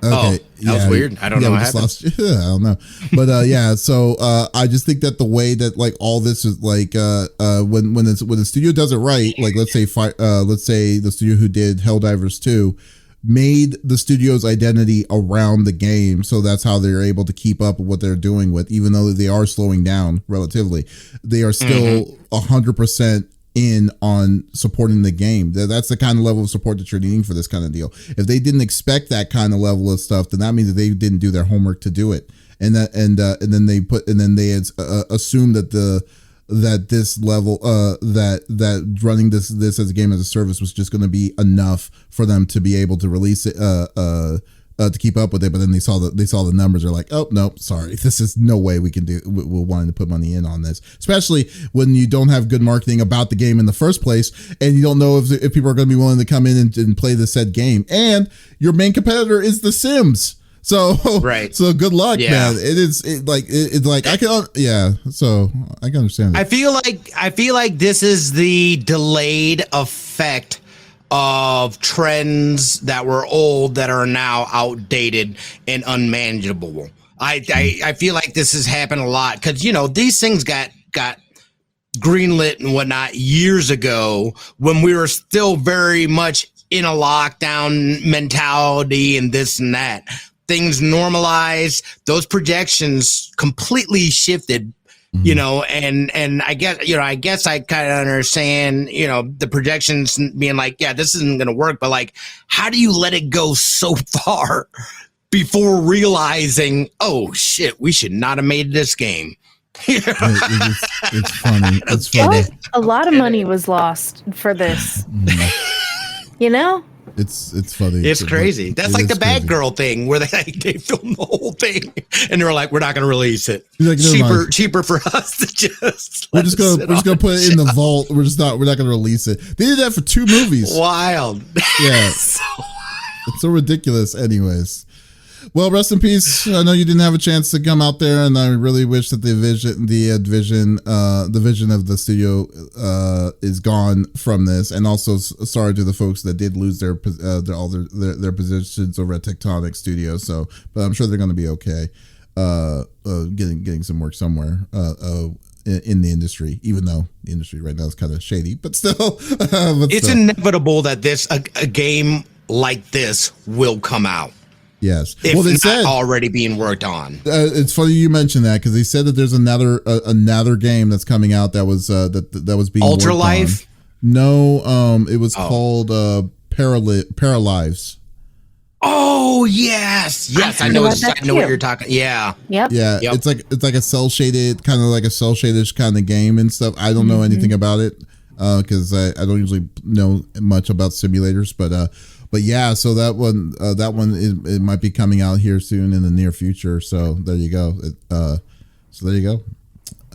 Okay, that was weird. I don't know what happened. I don't know, but yeah. So I just think that the way that like all this is like when the studio does it right, like let's say the studio who did Helldivers 2 made the studio's identity around the game, so that's how they're able to keep up with what they're doing with, even though they are slowing down relatively, they are still 100% in on supporting the game. That's the kind of level of support that you're needing for this kind of deal. If they didn't expect that kind of level of stuff, then that means that they didn't do their homework to do it, and then they assume that this level that running this as a game as a service was just going to be enough for them to be able to release it to keep up with it. But then they saw the numbers, are like, oh no, sorry, this is no way we can do. We're wanting to put money in on this, especially when you don't have good marketing about the game in the first place, and you don't know if people are going to be willing to come in and play the said game, and your main competitor is The Sims. So right. So good luck, man. It's like I can So I can understand it. I feel like this is the delayed effect of trends that were old that are now outdated and unmanageable. I feel like this has happened a lot because these things got greenlit and whatnot years ago when we were still very much in a lockdown mentality and this and that. Things normalized, those projections completely shifted you know, and I guess I kind of understand, you know, the projections being like, yeah, this isn't going to work, but like, how do you let it go so far before realizing, oh shit, we should not have made this game? It's funny. It's funny. A lot of money was lost for this. You know? It's funny. It's crazy. That's like the Bad Girl thing where they filmed the whole thing and they were like, we're not going to release it. Like, cheaper for us to just. We're just gonna put it in the vault. We're not going to release it. They did that for 2 movies. Wild. Yeah. It's so ridiculous. Anyways. Well, rest in peace. I know you didn't have a chance to come out there, and I really wish that the vision of the studio is gone from this. And also, sorry to the folks that did lose their positions over at Tectonic Studios. So, but I'm sure they're going to be okay. Getting some work somewhere. In the industry, even though the industry right now is kind of shady, but still, it's inevitable that a game like this will come out. Yes. If they said already being worked on. It's funny you mentioned that because they said that there's another game that's coming out that was being Ultra worked Life. On. No, it was called Paralives. Oh yes, I know exactly what you're talking. Yeah. Yep. Yeah. Yep. It's like a cell shaded kind of game and stuff. I don't know anything about it because I don't usually know much about simulators, but yeah, so that one it might be coming out here soon in the near future. So there you go.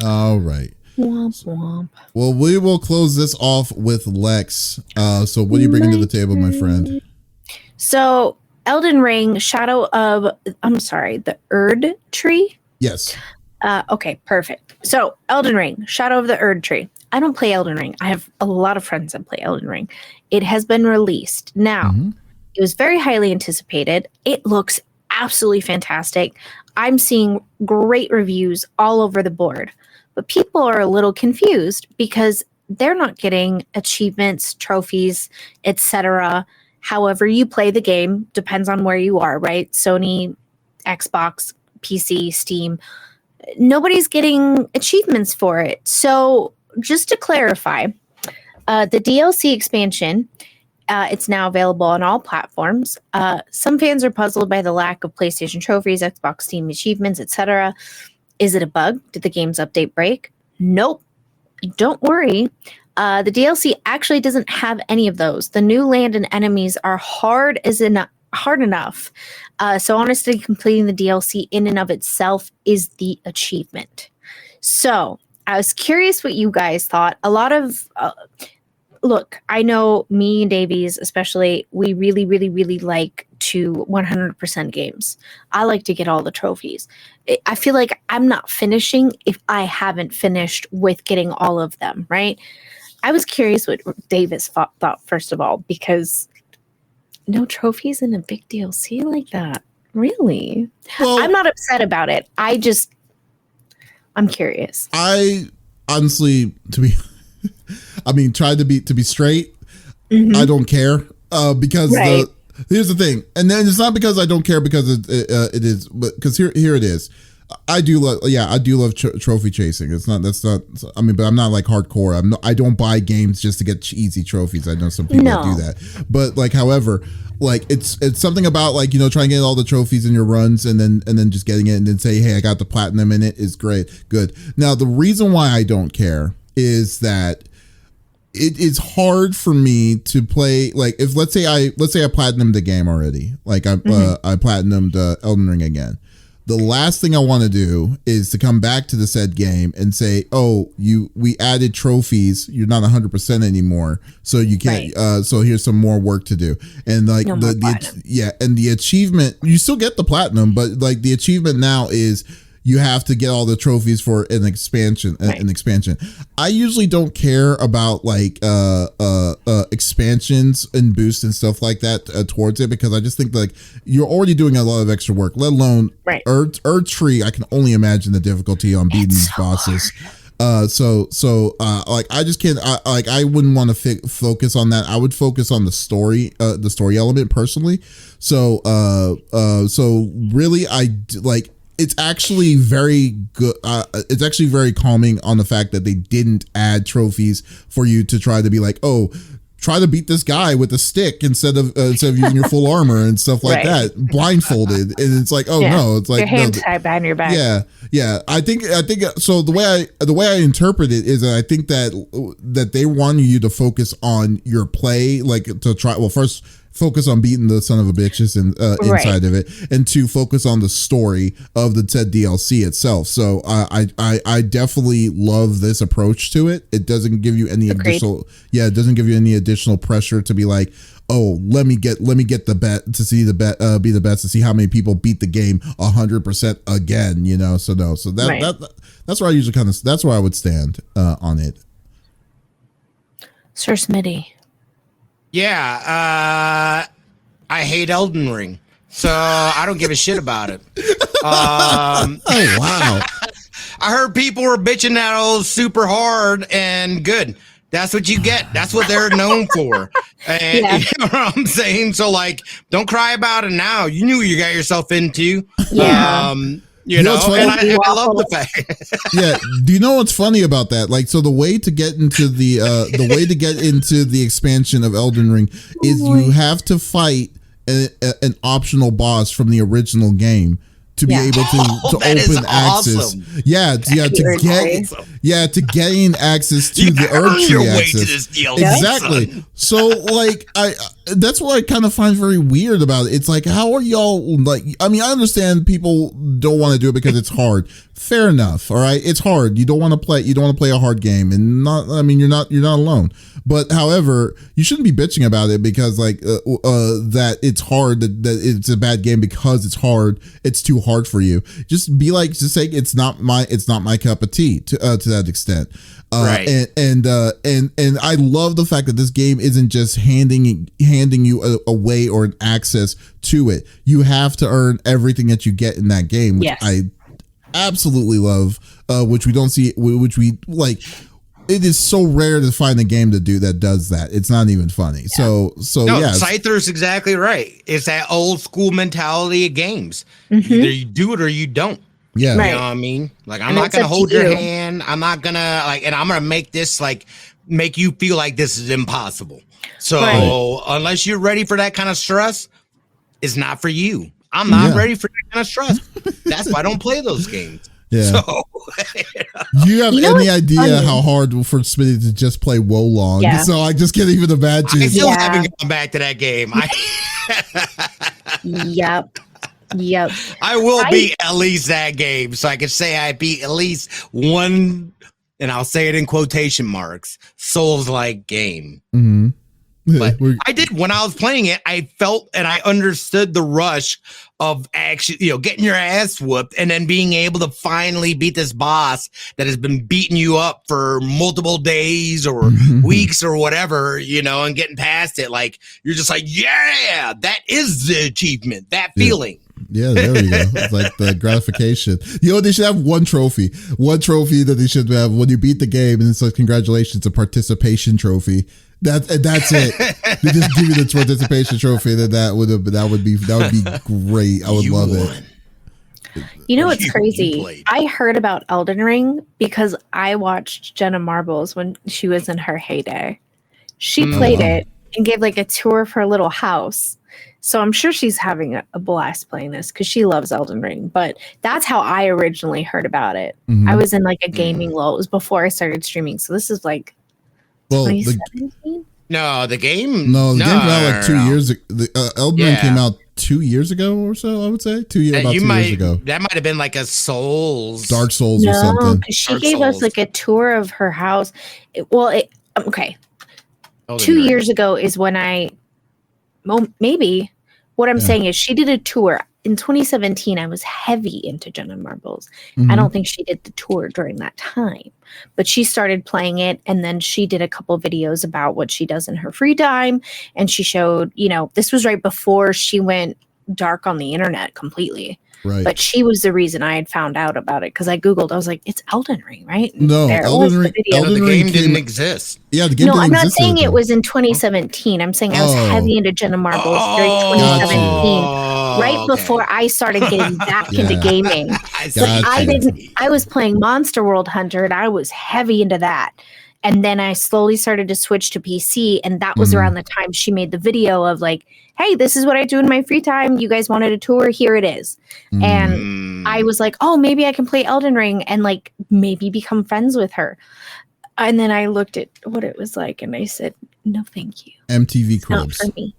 All right. Womp womp. Well, we will close this off with Lex. So what are you bringing to the table, my friend? So Elden Ring, the Erd Tree. Yes. Okay, perfect. So Elden Ring, Shadow of the Erd Tree. I don't play Elden Ring. I have a lot of friends that play Elden Ring. It has been released. Now, It was very highly anticipated. It looks absolutely fantastic. I'm seeing great reviews all over the board. But people are a little confused because they're not getting achievements, trophies, etc. However you play the game, depends on where you are, right? Sony, Xbox, PC, Steam. Nobody's getting achievements for it. So just to clarify, the DLC expansion, it's now available on all platforms. Some fans are puzzled by the lack of PlayStation trophies, Xbox, Steam achievements, etc. Is it a bug? Did the game's update break? Nope. Don't worry. The DLC actually doesn't have any of those. The new land and enemies are hard enough. So honestly, completing the DLC in and of itself is the achievement. So I was curious what you guys thought. A lot of look, I know me and Davies especially, we really, really, really like to 100% games. I like to get all the trophies. I feel like I'm not finishing if I haven't finished with getting all of them, right? I was curious what Davis thought first of all, because no trophies in a big DLC like that. Really? Well, I'm not upset about it. I'm curious. I honestly, tried to be straight. I don't care because here's the thing, and then it's not because I don't care because it is, but because here it is. I do love trophy chasing. But I'm not like hardcore. I don't buy games just to get easy trophies. I know some people that do that, but like, however, like it's something about like, trying to get all the trophies in your runs and then just getting it and then say, hey, I got the platinum in it is great. Good. Now, the reason why I don't care is that it is hard for me to play. Like if let's say I platinumed the game already, like I platinumed Elden Ring again. The last thing I want to do is to come back to the said game and say, "Oh, we added trophies. You're not 100% anymore, so you can't. So here's some more work to do." And like and the achievement, you still get the platinum, but like the achievement now is you have to get all the trophies for an expansion. I usually don't care about like expansions and boosts and stuff like that towards it, because I just think like you're already doing a lot of extra work, let alone Earth Tree. I can only imagine the difficulty on beating these bosses. Like I just can't. I wouldn't want to focus on that. I would focus on the story element personally. So really, I like. it's actually very good. It's actually very calming on the fact that they didn't add trophies for you to try to be like, oh, try to beat this guy with a stick instead of using your full armor and stuff like that, blindfolded. And it's like, oh no, it's like your hands tied behind your back. Yeah. I think so. The way I interpret it is that I think that they want you to focus on your play, like to try. Well, first focus on beating the son of a bitches inside of it, and to focus on the story of the said DLC itself. So I definitely love this approach to it. It doesn't give you any additional pressure to be like, oh, let me get the bet to see the bet be the best to see how many people beat the game 100% again. So that's where I usually that's where I would stand on it. Sir Smitty. Yeah, I hate Elden Ring, so I don't give a shit about it. Oh, wow. I heard people were bitching that old super hard and good. That's what you get. That's what they're known for. And you know what I'm saying? So, like, don't cry about it now. You knew what you got yourself into. Yeah. You know, and I love the fact. Yeah. Do you know what's funny about that? Like, so the way to get into the expansion of Elden Ring is you have to fight an optional boss from the original game to be able to open access. To gain access to the Earth Tree access. Exactly. So like that's what I kind of find very weird about it. It's like, how are y'all like? I mean, I understand people don't want to do it because it's hard. Fair enough. All right, it's hard. You don't want to play a hard game, and you're not alone. But however, you shouldn't be bitching about it because like that it's hard, that it's a bad game because it's hard. It's too hard for you. Just say it's not my cup of tea to that extent. Right. And I love the fact that this game isn't just handing you a way or an access to it. You have to earn everything that you get in that game, which I absolutely love, which we don't see, which we like. It is so rare to find a game that does that. It's not even funny. Yeah. So Scyther's exactly right. It's that old school mentality of games. Mm-hmm. Either you do it or you don't. Yeah. You know what I mean? Like, I'm not going to hold your hand. I'm not going to and I'm going to make this make you feel like this is impossible. So unless you're ready for that kind of stress, it's not for you. I'm not ready for that kind of stress. That's why I don't play those games. Yeah. So, do you have any idea how hard for Smitty to just play Wolong? Yeah. So I just can't even imagine. I still haven't gone back to that game. Yep. I will beat at least that game, so I can say I beat at least one, and I'll say it in quotation marks, Souls-like game. Mm-hmm. But I did, when I was playing it, I felt and I understood the rush of actually, getting your ass whooped and then being able to finally beat this boss that has been beating you up for multiple days or weeks or whatever, and getting past it. Like, you're just like, yeah, that is the achievement, that feeling. Yeah, there we go. It's like the gratification. They should have one trophy that they should have when you beat the game, and it's like, congratulations, a participation trophy. That's it. They just give you the participation trophy, and that would be great. I would love it. You know what's crazy? I heard about Elden Ring because I watched Jenna Marbles when she was in her heyday. She played it and gave like a tour of her little house. So I'm sure she's having a blast playing this because she loves Elden Ring. But that's how I originally heard about it. Mm-hmm. I was in like a gaming lull. It was before I started streaming. So this is like 2017? The game came out like 2 years ago. Elden Ring came out 2 years ago or so, I would say. 2 years ago. That might have been like a Dark Souls or something. Because she gave us like a tour of her house. Okay. 2 years ago is when maybe what I'm saying is she did a tour in 2017. I was heavy into Jenna Marbles. Mm-hmm. I don't think she did the tour during that time, but she started playing it, and then she did a couple videos about what she does in her free time, and she showed, this was right before she went dark on the internet completely. Right. But she was the reason I had found out about it because I Googled. I was like, it's Elden Ring, right? And no, Elden Ring didn't exist. Yeah, the game didn't exist. No, I'm not saying it was in 2017. I'm saying I was heavy into Jenna Marbles during 2017. right before I started getting back into gaming. I was playing Monster World Hunter, and I was heavy into that. And then I slowly started to switch to PC, and that was around the time she made the video of like, hey, this is what I do in my free time. You guys wanted a tour? Here it is. And I was like, oh, maybe I can play Elden Ring and like maybe become friends with her. And then I looked at what it was like, and I said, no, thank you. MTV It's not Cribs. for me.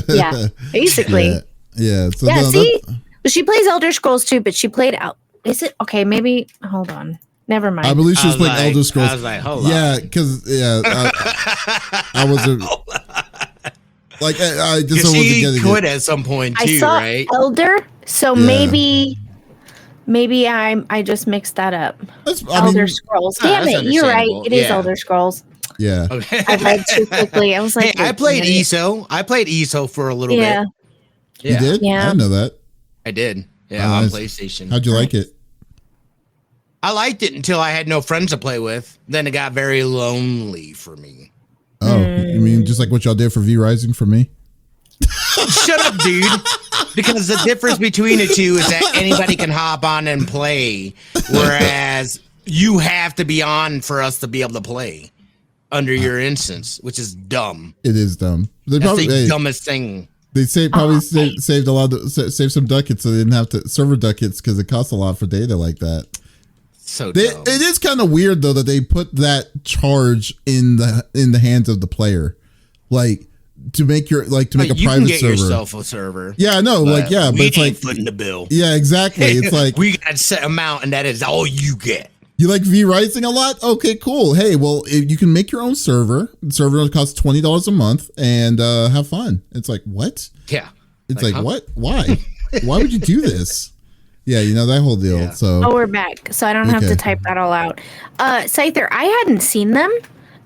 Yeah, basically. Yeah. So Yeah, no, see? She plays Elder Scrolls too, but she played out. Is it? Okay, maybe. Hold on. Never mind. I believe she was playing Elder Scrolls. I was like, hold on. Because, I wasn't. Like, I just wasn't getting she quit at some point too, I saw right? Elder, so maybe I just mixed that up. Elder Scrolls. Damn it, you're right. It is Elder Scrolls. Yeah. Okay. I read too quickly. I was like, hey, I played ESO. I played ESO for a little bit. Yeah. You did? Yeah. I didn't know that. I did. Yeah, on PlayStation. How'd you like it? I liked it until I had no friends to play with. Then it got very lonely for me. Oh, you mean just like what y'all did for V Rising for me? Shut up, dude. Because the difference between the two is that anybody can hop on and play, whereas you have to be on for us to be able to play under your instance, which is dumb. It is dumb. That's the dumbest thing. They saved a lot of saved some ducats, so they didn't have to server ducats because it costs a lot for data like that. So dumb. It is kind of weird though that they put that charge in the hands of the player, like to make your make a private server. You can get yourself a server. Yeah, I know. But it's like footing the bill. Yeah, exactly. It's like we got a set amount, and that is all you get. You like V Rising a lot? Okay, cool. Hey, well, you can make your own server. The server costs $20 a month, and have fun. It's like, what? Yeah. It's like what? Why? Why would you do this? Yeah, that whole deal. Yeah. So we're back, so I don't have to type that all out. Scyther, I hadn't seen them.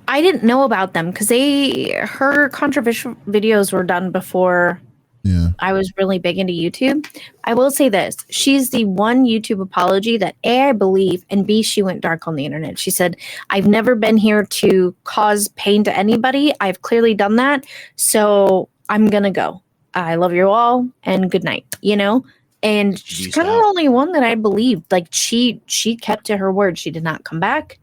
I didn't know about them because her controversial videos were done before. Yeah, I was really big into YouTube. I will say this. She's the one YouTube apology that A, I believe, and B, she went dark on the internet. She said, I've never been here to cause pain to anybody. I've clearly done that. So I'm going to go. I love you all and good night, And she's kind of the only one that I believed. Like she kept to her word. She did not come back.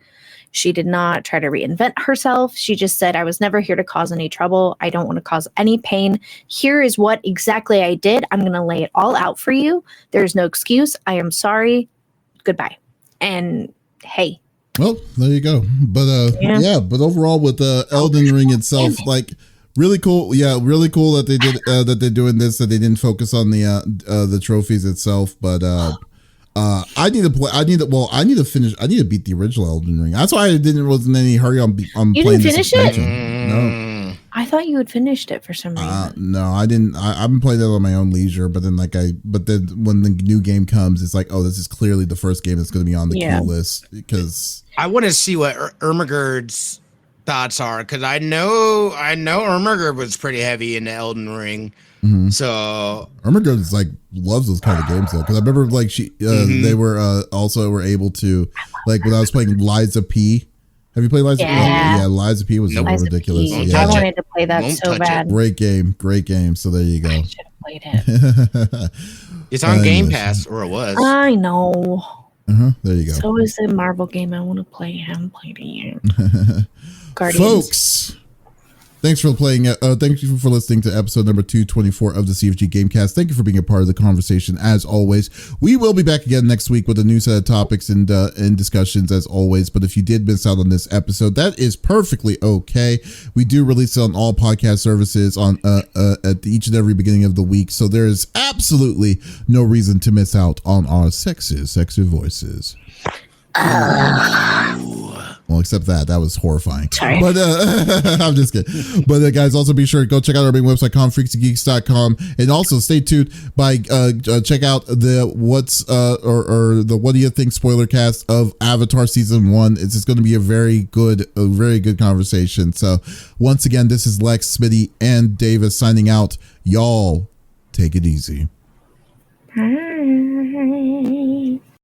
She did not try to reinvent herself. She just said, I was never here to cause any trouble. I don't want to cause any pain. Here is what exactly I did. I'm going to lay it all out for you. There's no excuse. I am sorry. Goodbye. And hey. Well, there you go. But but overall with Elden Ring itself, like really cool. Yeah, really cool that they did that they're doing this, that they didn't focus on the trophies itself, but I need to finish. I need to beat the original wasn't in any hurry on playing. You didn't finish it? No. I thought you had finished it for some reason. No, I didn't. I've been playing it on my own leisure, but then when the new game comes, it's like, oh, this is clearly the first game that's going to be on the queue list because I want to see what Ermagerd's thoughts are because I know Ermagerd was pretty heavy in the Elden Ring. Mm-hmm. So Ermagerd loves those kind of games though, because I remember they were able to when I was playing Liza P. Have you played Liza? Yeah, Liza P was ridiculous. I wanted to play that so bad. Great game. So there you go. I should have played it. It's on Game Pass, or it was. I know. There you go. So is the Marvel game I want to play. I haven't played it yet. Guardians. Folks, thanks for playing. Thank you for listening to episode number 224 of the CFG Game Cast. Thank you for being a part of the conversation as always. We will be back again next week with a new set of topics and discussions as always. But if you did miss out on this episode, that is perfectly okay. We do release it on all podcast services on at each and every beginning of the week. So there is absolutely no reason to miss out on our sexy voices. Well, except that was horrifying. Sorry. But I'm just kidding. But guys, also be sure to go check out our big website, freaksandgeeks.com, and also stay tuned by check out the the what do you think spoiler cast of Avatar season 1. It's just going to be a very good conversation. So once again, this is Lex, Smitty, and Davis signing out. Y'all take it easy.